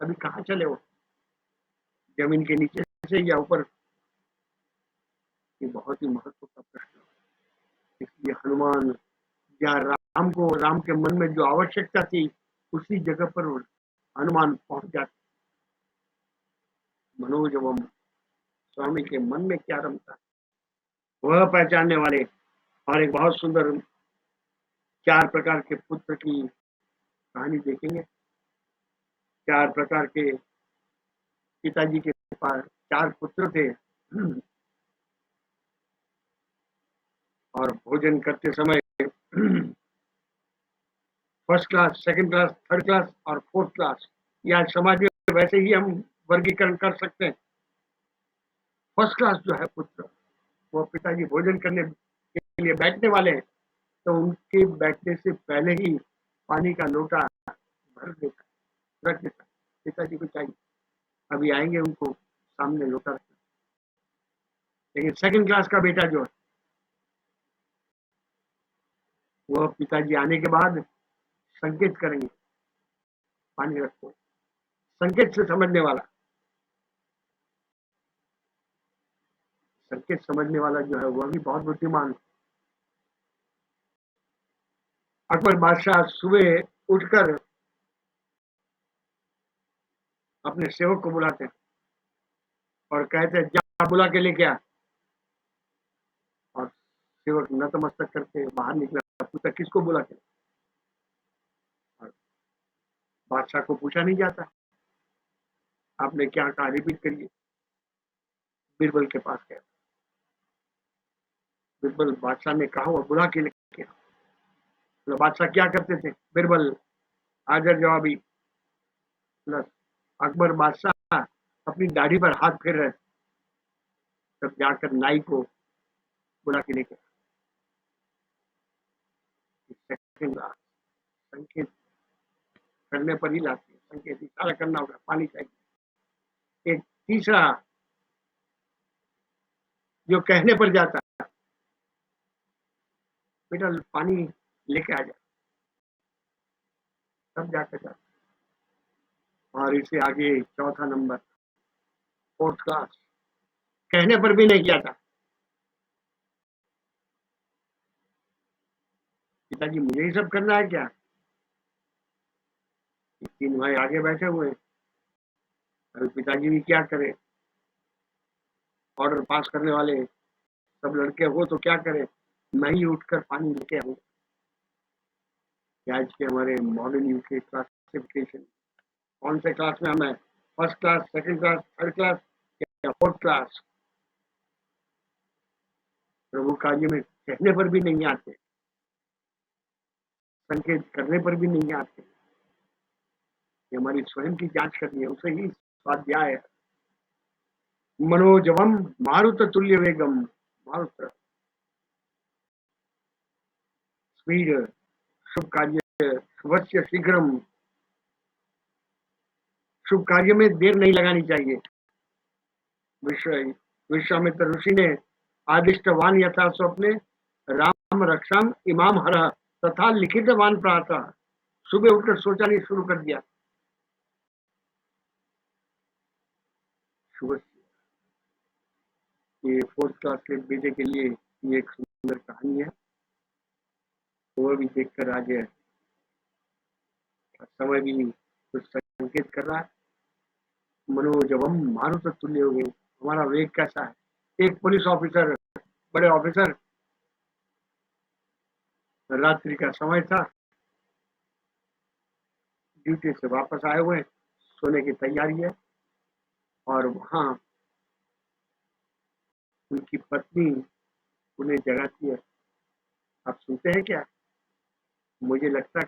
अभी कहाँ चले वो, जमीन के नीचे से या ऊपर। ये बहुत ही महत्व का प्रश्न है। इसलिए हनुमान या राम को, राम के मन में जो आवश्यकता थी उसी जगह पर हनुमान पहुंच जाते। मनोजवम, स्वामी के मन में क्या रमता वह पहचानने वाले। और एक बहुत सुंदर 4 प्रकार के पुत्र की कहानी देखेंगे। 4 प्रकार के, पिताजी के पास 4 पुत्र थे और भोजन करते समय first class, second class, third class और फोर्थ क्लास, या समाज में वैसे ही हम वर्गीकरण कर सकते हैं। फर्स्ट क्लास जो है पुत्र, वो पिताजी भोजन करने के लिए बैठने वाले हैं तो उनके बैठने से पहले ही पानी का लोटा भर देता, रख देता, पिताजी को चाहिए, अभी आएंगे उनको सामने लोटा रखना। लेकिन सेकंड क्लास का बेटा जो है वह पिताजी आने के बाद संकेत करेंगे, पानी रखो, संकेत से समझने वाला, संकेत समझने वाला जो है वह भी बहुत बुद्धिमान। अकबर बादशाह सुबह उठकर अपने सेवक को बुलाते हैं और कहते हैं जा बुला के लेके आ। और सेवक नतमस्तक करके बाहर निकला, पूछा किसको बुला के। और बादशाह को पूछा नहीं जाता, आपने क्या कहा रिपीट करिए। बीरबल के पास गया, बीरबल बादशाह ने कहा और बुला के लेके आ। तो बादशाह क्या करते थे, बीरबल हाजिर जवाबी प्लस। अकबर बादशाह अपनी दाढ़ी पर हाथ फेर रहे, तब जाकर नाई को बुला के लेके संकेत करने पर ही लाती है, संकेत इशारा करना होगा, पानी चाहिए। एक तीसरा जो कहने पर जाता है, बेटा पानी लेके आ जा, तब जाकर जाता है। और इससे आगे चौथा नंबर, फोर्थ क्लास, कहने पर भी नहीं जाता। पिताजी मुझे ही सब करना है क्या? तीन भाई आगे बैठे हुए हैं, अभी पिताजी भी क्या करे, ऑर्डर पास करने वाले सब लड़के हो तो क्या करे, मैं ही उठकर पानी लेके आऊँ। आज के हमारे मॉडर्न यूके क्लासिफिकेशन, कौन से क्लास में हमें, first class, second class, third class या फोर्थ क्लास? प्रभु कार्य में कहने पर भी नहीं आते, संकेत करने पर भी नहीं आते। ये हमारी स्वयं की जांच करनी है, उसे ही स्वाध्याय है। मनोजवम मारुत तुल्य वेगम, मारुत स्पीड, शुभ कार्य शुभस्य शीघ्रम, शुभ कार्य में देर नहीं लगानी चाहिए। विश्वामित्र ऋषि ने आदिष्टवान यथा स्वप्ने राम रक्षाम इमाम हर तथा लिखितवान प्रातः, सुबह उठकर सोचा नहीं शुरू कर दिया। शुभ, ये फोर्थ क्लास के बेटे के लिए ये एक सुंदर कहानी है, वो भी देखकर आज समय भी कुछ संकेत कर रहा है। मनोजवम मारुत तुल्य हो गए, हमारा वेग कैसा है। एक पुलिस ऑफिसर, बड़े ऑफिसर, रात्रि का समय था, ड्यूटी से वापस आए हुए, सोने की तैयारी है, और वहां उनकी पत्नी उन्हें जगाती है। आप सुनते हैं क्या? मुझे लगता है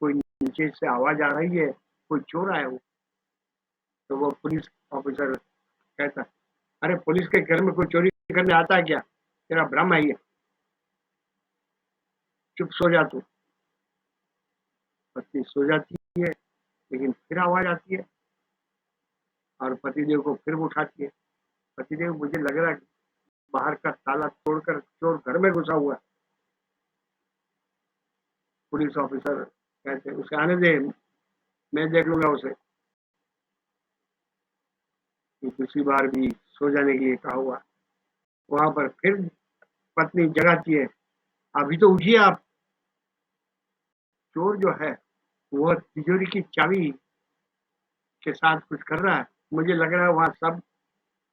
कोई नीचे से आवाज आ रही है, कोई चोर आया हो। तो वो पुलिस ऑफिसर कहता, अरे पुलिस के घर में कोई चोरी करने आता है क्या? तेरा भ्रम है ये, चुप सो जा तू। पत्नी सो जाती है, लेकिन फिर आवाज आती है और पतिदेव को फिर उठाती है। पतिदेव, मुझे लग रहा है बाहर का ताला तोड़कर चोर घर में घुसा हुआ है। पुलिस ऑफिसर कहते, उसे आने दे, मैं देख लूंगा उसे। दूसरी बार भी सो जाने के लिए कहा हुआ, वहां पर फिर पत्नी जगाती है, अभी तो उठिए आप। चोर जो है वह तिजोरी की चाबी के साथ कुछ कर रहा है, मुझे लग रहा है वहां सब,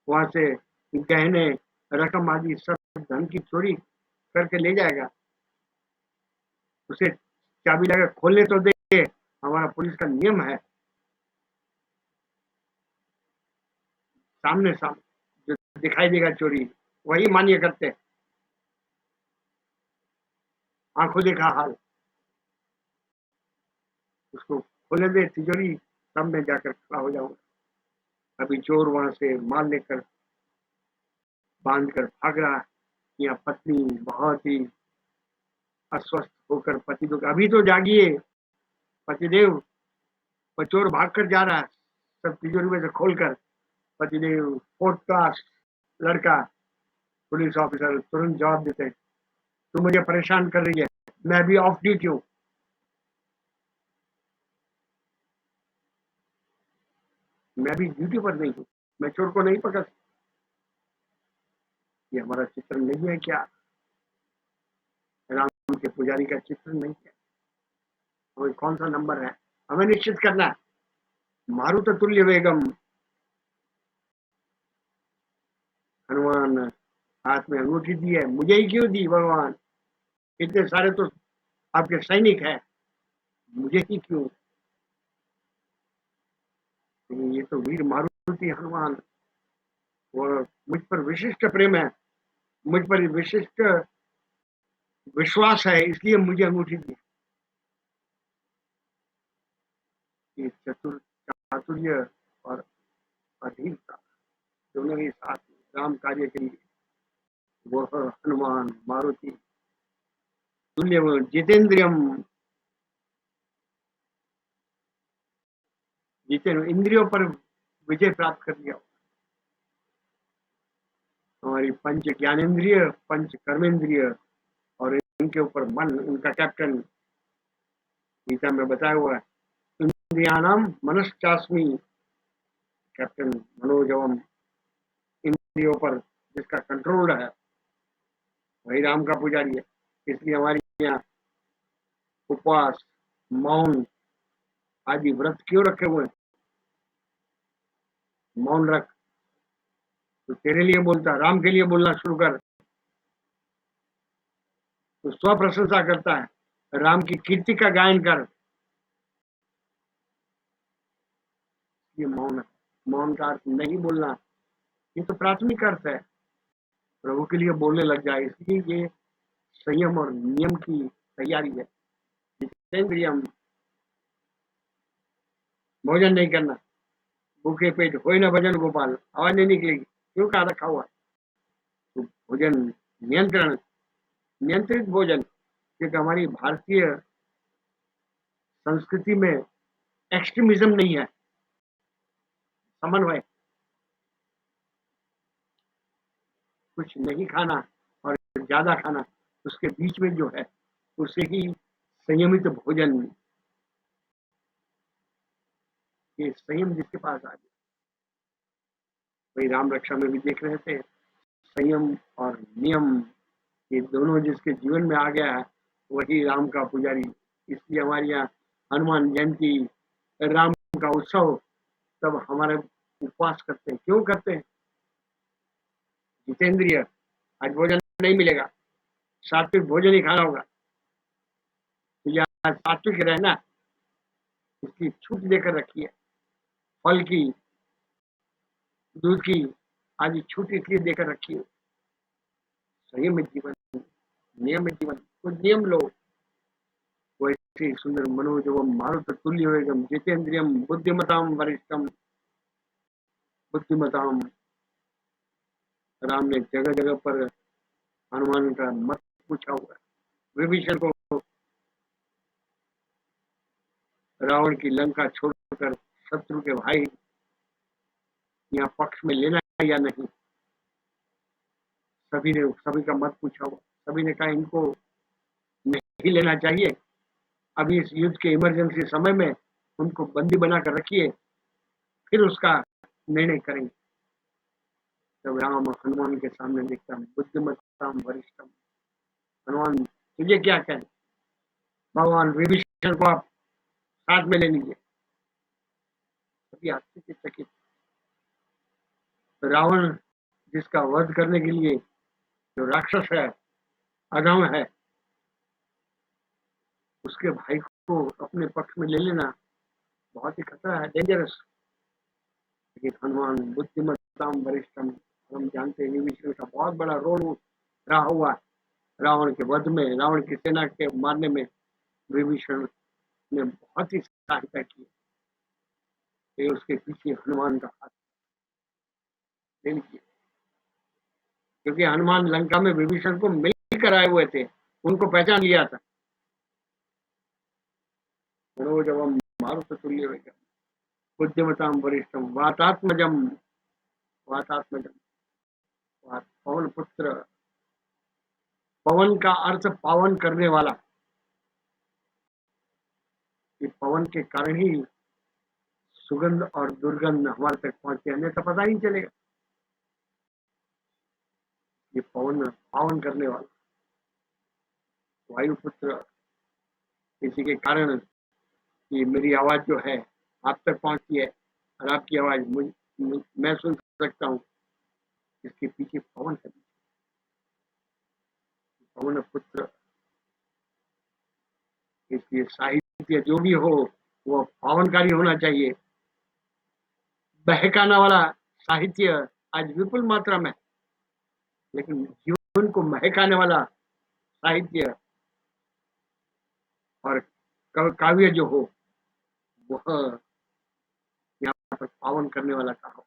वहां से गहने, रकम आदि सब धन की चोरी करके ले जाएगा। उसे चाबी लगा खोलने तो दे, हमारा पुलिस का नियम है। सामने सामने जो दिखाई देगा चोरी, वही मान्य करते, आंखों देखा हाल। उसको खोलने दे तिजोरी, तब मैं जाकर खड़ा हो जाऊंगा। अभी चोर वहां से माल लेकर बांध कर भाग रहा है। यहाँ पत्नी बहुत ही अस्वस्थ होकर पति को, अभी तो जागिए पतिदेव, चोर भाग कर जा रहा है, सब तिजोरी में से खोलकर। पतिदेव फोर्थ क्लास लड़का, पुलिस ऑफिसर तुरंत जवाब देते, तू मुझे परेशान कर रही है, मैं भी ऑफ ड्यूटी हूँ। मैं भी ड्यूटी पर नहीं हूँ, मैं चोर को नहीं पकड़। ये हमारा चित्र नहीं है क्या? राम के पुजारी का चित्र नहीं है? और कौन सा नंबर है हमें निश्चित करना है। मारुत तुल्य वेगम, हनुमान हाथ में अंगूठी दी है, मुझे ही क्यों दी भगवान? इतने सारे तो आपके सैनिक हैं, मुझे ही क्यों? ये तो वीर मारुति हनुमान, और मुझ पर विशिष्ट प्रेम है, मुझ पर विशिष्ट विश्वास है, इसलिए मुझे अंगूठी दी। ये चतुर चातुर्य और अधीनता दोनों ही साथ राम कार्य के लिए, वो हनुमान मारुति तुल्य जितेंद्रियम, जीते इंद्रियों पर विजय प्राप्त कर लिया। हमारी पंच ज्ञानेन्द्रिय, पंच कर्मेंद्रिय और इनके ऊपर मन, उनका कैप्टन गीता में बताया हुआ है। इंद्रियाणाम मनश्चास्मि, कैप्टन मनोजवम, इंद्रियों पर जिसका कंट्रोल है वही राम का पुजारी है। इसलिए हमारी यहाँ उपवास, मौन आदि व्रत क्यों रखे हुए हैं? मौन रख, तो तेरे लिए बोलता, राम के लिए बोलना शुरू कर, तो स्व प्रशंसा करता है, राम की कीर्ति का गायन कर। ये मौन है। मौन का अर्थ नहीं बोलना, ये तो प्राथमिक अर्थ है। प्रभु के लिए बोलने लग जाए, इसलिए ये संयम और नियम की तैयारी है। जितेंद्रियम, भोजन नहीं करना, भूखे पेट होए ना भजन गोपाल, आवाज नहीं निकलेगी, क्यों कहा रखा हुआ? तो भोजन नियंत्रण, नियंत्रित भोजन, क्योंकि हमारी भारतीय संस्कृति में एक्सट्रीमिज्म नहीं है, समन्वय। कुछ नहीं खाना और ज्यादा खाना, उसके बीच में जो है उसे ही संयमित भोजन। ये संयम जिसके पास आ गया, वही राम रक्षा में भी देख रहे थे, संयम और नियम ये दोनों जिसके जीवन में आ गया है वही राम का पुजारी। इसलिए हमारे यहाँ हनुमान जयंती, राम का उत्सव, तब हमारे उपवास करते हैं। क्यों करते हैं? जितेंद्रिय, आज भोजन नहीं मिलेगा, सात्विक भोजन ही खाना होगा, तो यहाँ सात्विक रहना, इसकी छूट देकर रखी है। फल की, दूध की आदि छूट इसलिए देकर रखी है। संयमित जीवन, नियमित जीवन, कुछ नियम लो, वैसे सुंदर मनोजवम मारुत तुल्यवेगम जितेंद्रियम बुद्धिमताम वरिष्ठम। बुद्धिमताम, राम ने जगह जगह पर हनुमान का मत पूछा हुआ है। विभीषण को रावण की लंका छोड़कर शत्रु के भाई यहाँ पक्ष में लेना है या नहीं, सभी का मत पूछा हुआ। सभी ने कहा इनको नहीं लेना चाहिए, अभी इस युद्ध के इमरजेंसी समय में उनको बंदी बनाकर रखिए, फिर उसका निर्णय करेंगे। जब राम हनुमान के सामने देखता हूँ, बुद्धिमत्ताम वरिष्ठम, हनुमान तुझे क्या कहें, भगवान विभीषण को आप साथ में ले लीजिए। सभी आश्चर्यचकित। रावण जिसका वध करने के लिए, जो राक्षस है, अधम है, उसके भाई को अपने पक्ष में ले लेना बहुत ही खतरा है, डेंजरस। लेकिन हनुमान बुद्धिमत्ताम वरिष्ठम, हम जानते हैं विभीषण का बहुत बड़ा रोल रहा हुआ है रावण के वध में, रावण की सेना के मारने में विभीषण ने बहुत ही सहायता की। ये उसके पीछे हनुमान का हाथ ले लीजिए, क्योंकि हनुमान लंका में विभीषण को मिलकर आए हुए थे, उनको पहचान लिया था। मनोजवम मारुत तुल्यवेगम बुद्धिमताम वरिष्ठम वातात्मजम, वातात्मजम, पवन पुत्र। पवन का अर्थ पावन करने वाला, कि पवन के कारण ही सुगंध और दुर्गंध हमारे तक पहुंचते हैं, अन्यथा पता ही नहीं चलेगा। ये पवन पावन करने वाला, वायुपुत्र, इसी के कारण कि मेरी आवाज जो है आप तक पहुंचती है और आपकी आवाज मैं सुन सकता हूँ, इसके पीछे पवन है। पवन पुत्र, इसलिए साहित्य जो भी हो वो पावनकारी होना चाहिए। बहकाना वाला साहित्य आज विपुल मात्रा में, लेकिन जीवन को महकाने वाला साहित्य और काव्य जो हो वह यहाँ पर पावन करने वाला कहा।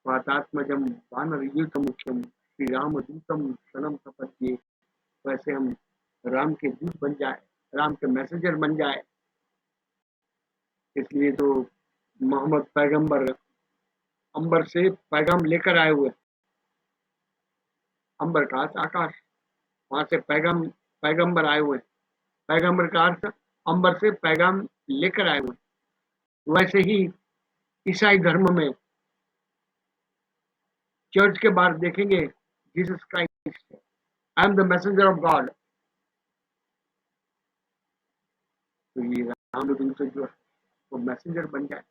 वातात्मजम वानर युद्ध मुख्यम श्री राम दूतम शरणम प्रपद्ये। वैसे हम राम के दूत बन जाए, राम के मैसेजर बन जाए, इसलिए तो मोहम्मद पैगंबर अंबर से पैगाम लेकर आए हुए। अंबर का अर्थ आकाश, वहां से पैगंबर आए हुए। पैगंबर का अर्थ अंबर से पैगाम लेकर आए हुए। वैसे ही ईसाई धर्म में चर्च के बाहर देखेंगे Jesus Christ, I am the messenger of God. तो ये रामदूत जो है वो मैसेंजर बन जाए।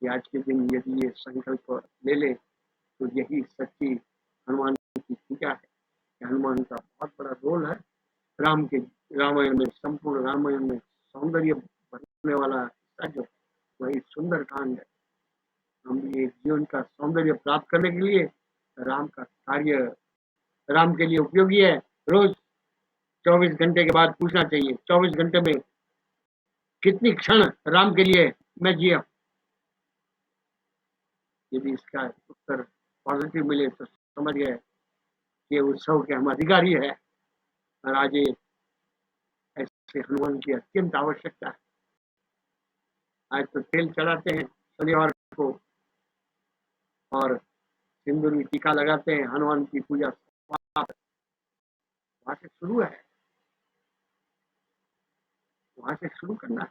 कि आज के दिन यदि ये संकल्प ले ले तो यही सच्ची हनुमान की पूजा है। कि हनुमान का बहुत बड़ा रोल है राम के रामायण में, संपूर्ण रामायण में सौंदर्य भरने वाला हिस्सा जो वही सुंदर कांड है। हम ये जीवन का सौंदर्य प्राप्त करने के लिए राम का कार्य राम के लिए उपयोगी है। रोज 24 घंटे के बाद पूछना चाहिए 24 घंटे में कितनी क्षण राम के लिए मैं जिया। यदि इसका उत्तर पॉजिटिव मिले तो समझ गए कि उत्सव के हम अधिकारी है। और आज ये ऐसे हनुमान की अत्यंत आवश्यकता है। आज तो तेल चढ़ाते हैं शनिवार को और सिंदूर में टीका लगाते हैं। हनुमान की पूजा वहां से शुरू है, वहां से शुरू करना है।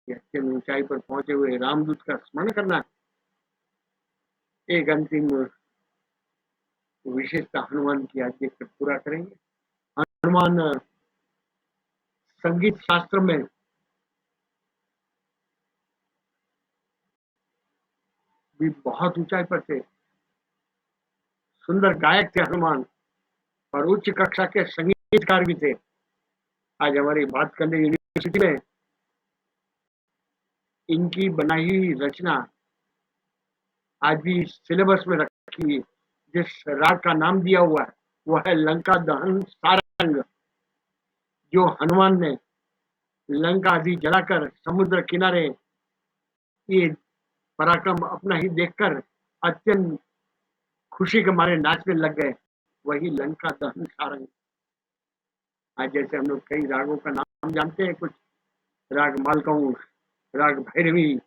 ये अत्यंत ऊंचाई पर पहुंचे हुए रामदूत का स्मरण करना है। एक अंतिम विशेषता हनुमान की आज देखकर पूरा करेंगे। हनुमान संगीत शास्त्र में भी बहुत ऊंचाई पर थे। सुंदर गायक थे हनुमान और उच्च कक्षा के संगीतकार भी थे। आज हमारी बात करने यूनिवर्सिटी में इनकी बनाई हुई रचना आज भी सिलेबस में रखी हुई। जिस राग का नाम दिया हुआ है वह है लंका दहन सारंग। जो हनुमान ने लंका आदि जलाकर समुद्र किनारे ये पराक्रम अपना ही देखकर अत्यंत खुशी के मारे नाचने लग गए, वही लंका दहन सारंग। आज जैसे हम लोग कई रागों का नाम जानते हैं, कुछ राग मालकंस, राग भैरवी,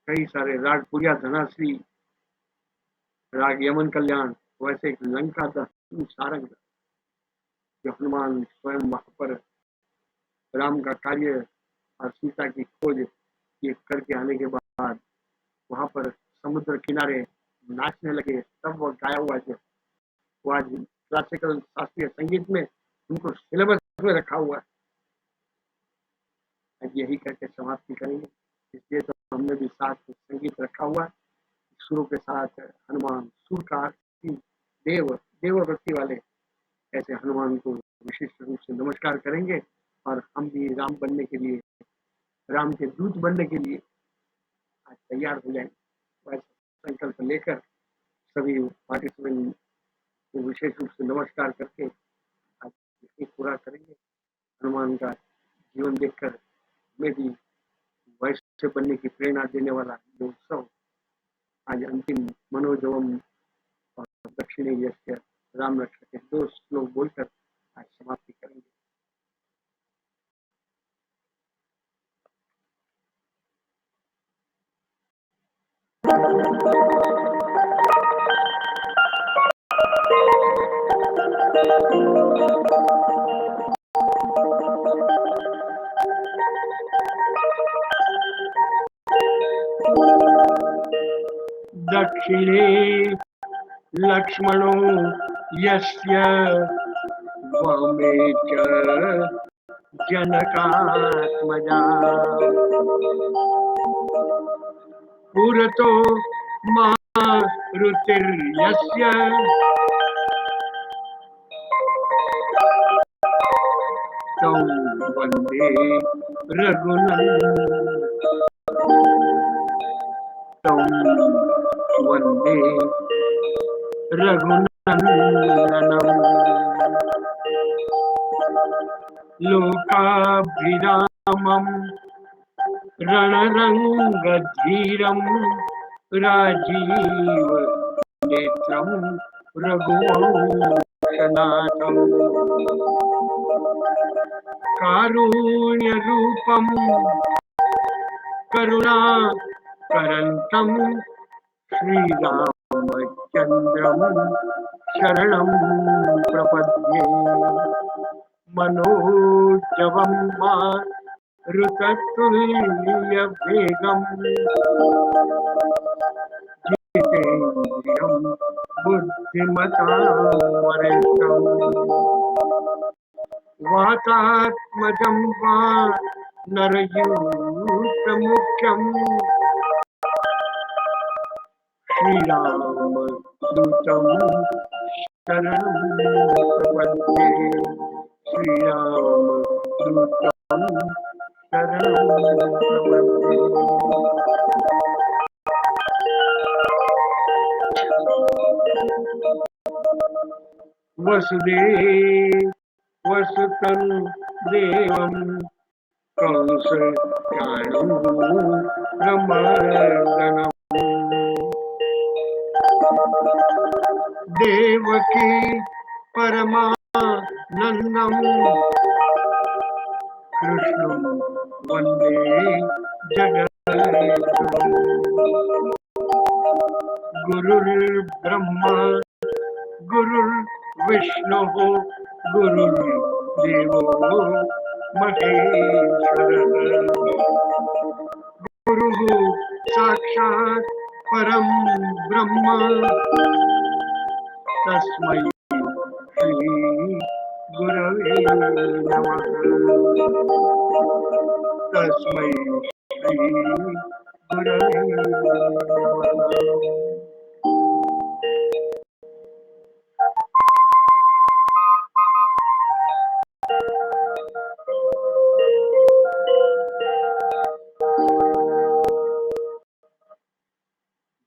कई सारे राग पूजा धनाश्री, राग यमन कल्याण, वैसे एक लंका दहन सारंग जो हनुमान स्वयं वहां पर राम का कार्य और सीता की खोज ये करके आने के बाद वहां पर समुद्र किनारे नाचने लगे। तब वो गाया हुआ जो वो आज क्लासिकल शास्त्रीय संगीत में उनको सिलेबस में रखा हुआ है। आज यही करके समाप्ति करेंगे। इसलिए तो हमने भी साथ संगीत रखा हुआ है। सुरों के साथ हनुमान सुर का देव देवभक्ति वाले ऐसे हनुमान को विशिष्ट रूप से नमस्कार करेंगे। और हम भी राम बनने के लिए, राम के दूत बनने के लिए आज तैयार हो जाएंगे। वैसे संकल्प लेकर सभी पार्टिसिपेंट को विशेष रूप से नमस्कार करके आज ये पूरा करेंगे। हनुमान का जीवन देखकर हमें भी वैश्य बनने की प्रेरणा देने वाला ये उत्सव आज अंतिम मनोजवम और दक्षिणी यश राम रक्षा के 2 श्लोक बोलकर आज समाप्ति करेंगे। दक्षिणे लक्ष्मणो यस्य वामे च जनकात्मजा पुरतो मारुतिर्यस्य तं वन्दे रघुनन्दनम् लोकाभिरामम् रणरङ्गधीरम् राजीव नेत्रम् रघुवंशनाथम् कारुण्य रूपम करुणा करंतम श्रीरामचंद्रम शरणं प्रपद्ये। मनोजवं मारुततुल्यवेगम् जितेन्द्रियं बुद्धिमतां वरिष्ठम् वातात्मजं वानरयूथमुख्यम् श्रीरामदूतं शरणं प्रपद्ये। श्रीरामदूतं शरणं प्रपद्ये। वसुदेवसुतं देवं कंसचाणूरमर्दनम् देवकी परमानन्दं कृष्णं वन्दे जगद्गुरुम्। गुरुर्ब्रह्मा गुरुर्विष्णुः गुरुर्देवो महेश्वरः। गुरुः साक्षात् परं ब्रह्म तस्मै श्री गुरवे नमः। तस्मै श्री गुरवे नमः।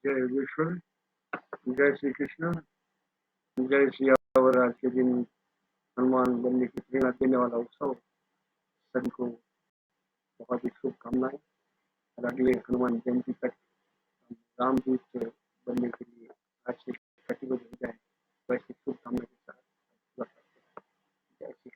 जय विश्व, जय श्री कृष्ण, जय श्री और आज के दिन हनुमान बनने की प्रेरणा देने वाला उत्सव सभी को बहुत ही शुभकामनाएं। और अगले हनुमान जयंती तक रामदूत बनने के लिए आज से कटिबद्ध हो जाए, वैसी शुभकामना के साथ जय श्री